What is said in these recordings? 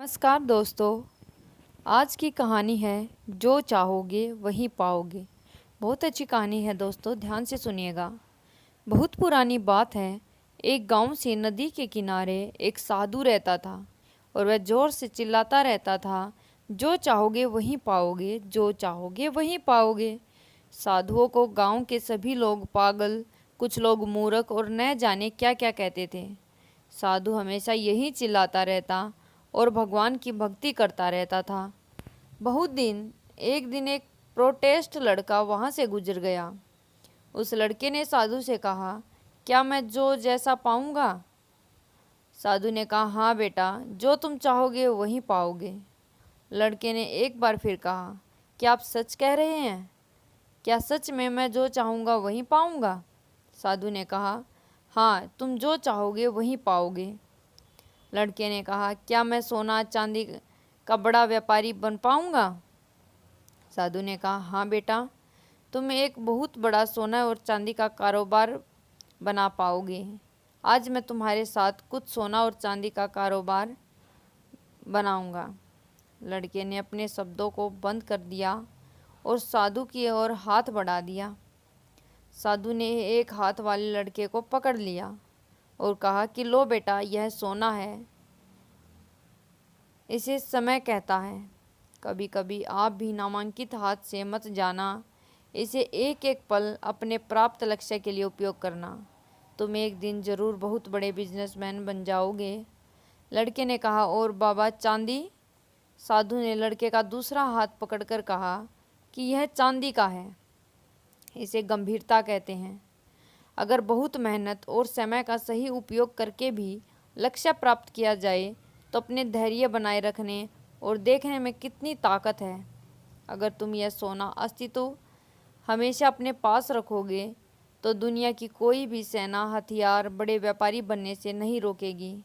नमस्कार दोस्तों। आज की कहानी है जो चाहोगे वही पाओगे। बहुत अच्छी कहानी है दोस्तों, ध्यान से सुनिएगा। बहुत पुरानी बात है। एक गांव से नदी के किनारे एक साधु रहता था और वह जोर से चिल्लाता रहता था, जो चाहोगे वही पाओगे, जो चाहोगे वही पाओगे। साधुओं को गांव के सभी लोग पागल, कुछ लोग मूर्ख और न जाने क्या क्या कहते थे। साधु हमेशा यही चिल्लाता रहता और भगवान की भक्ति करता रहता था। एक दिन एक प्रोटेस्ट लड़का वहाँ से गुजर गया। उस लड़के ने साधु से कहा, क्या मैं जो जैसा पाऊँगा? साधु ने कहा, हाँ बेटा, जो तुम चाहोगे वही पाओगे। लड़के ने एक बार फिर कहा, क्या आप सच कह रहे हैं? क्या सच में मैं जो चाहूँगा वही पाऊँगा? साधु ने कहा, हाँ, तुम जो चाहोगे वही पाओगे। लड़के ने कहा, क्या मैं सोना चांदी का बड़ा व्यापारी बन पाऊंगा? साधु ने कहा, हाँ बेटा, तुम एक बहुत बड़ा सोना और चांदी का कारोबार बना पाओगे। आज मैं तुम्हारे साथ कुछ सोना और चांदी का कारोबार बनाऊंगा। लड़के ने अपने शब्दों को बंद कर दिया और साधु की ओर हाथ बढ़ा दिया। साधु ने एक हाथ वाले लड़के को पकड़ लिया और कहा कि लो बेटा, यह सोना है, इसे समय कहता है। कभी कभी आप भी नामांकित हाथ से मत जाना, इसे एक एक पल अपने प्राप्त लक्ष्य के लिए उपयोग करना। तुम एक दिन जरूर बहुत बड़े बिजनेसमैन बन जाओगे। लड़के ने कहा, और बाबा चांदी? साधु ने लड़के का दूसरा हाथ पकड़कर कहा कि यह चांदी का है, इसे गंभीरता कहते हैं। अगर बहुत मेहनत और समय का सही उपयोग करके भी लक्ष्य प्राप्त किया जाए तो अपने धैर्य बनाए रखने और देखने में कितनी ताकत है। अगर तुम यह सोना अस्तित्व हमेशा अपने पास रखोगे तो दुनिया की कोई भी सेना, हथियार बड़े व्यापारी बनने से नहीं रोकेगी।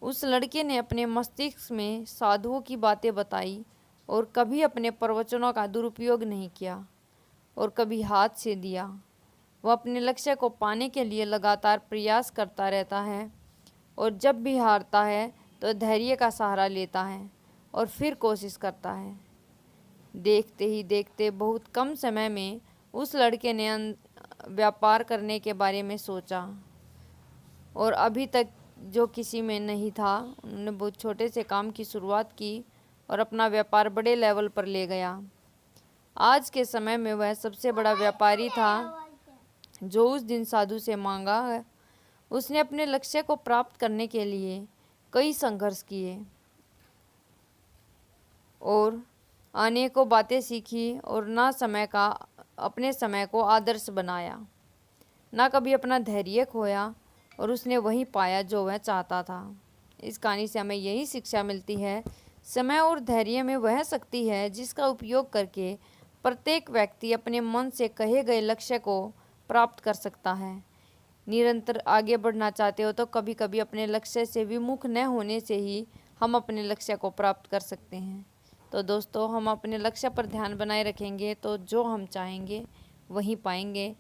उस लड़के ने अपने मस्तिष्क में साधुओं की बातें बताई और कभी अपने प्रवचनों का दुरुपयोग नहीं किया और कभी हाथ से दिया। वह अपने लक्ष्य को पाने के लिए लगातार प्रयास करता रहता है और जब भी हारता है तो धैर्य का सहारा लेता है और फिर कोशिश करता है। देखते ही देखते बहुत कम समय में उस लड़के ने व्यापार करने के बारे में सोचा और अभी तक जो किसी में नहीं था। उन्होंने बहुत छोटे से काम की शुरुआत की और अपना व्यापार बड़े लेवल पर ले गया। आज के समय में वह सबसे बड़ा व्यापारी था जो उस दिन साधु से मांगा है। उसने अपने लक्ष्य को प्राप्त करने के लिए कई संघर्ष किए और अनेकों बातें सीखी और अपने समय को आदर्श बनाया, ना कभी अपना धैर्य खोया और उसने वही पाया जो वह चाहता था। इस कहानी से हमें यही शिक्षा मिलती है, समय और धैर्य में वह शक्ति है जिसका उपयोग करके प्रत्येक व्यक्ति अपने मन से कहे गए लक्ष्य को प्राप्त कर सकता है। निरंतर आगे बढ़ना चाहते हो तो कभी कभी अपने लक्ष्य से विमुख न होने से ही हम अपने लक्ष्य को प्राप्त कर सकते हैं। तो दोस्तों, हम अपने लक्ष्य पर ध्यान बनाए रखेंगे तो जो हम चाहेंगे वही पाएंगे।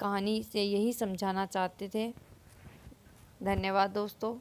कहानी से यही समझाना चाहते थे। धन्यवाद दोस्तों।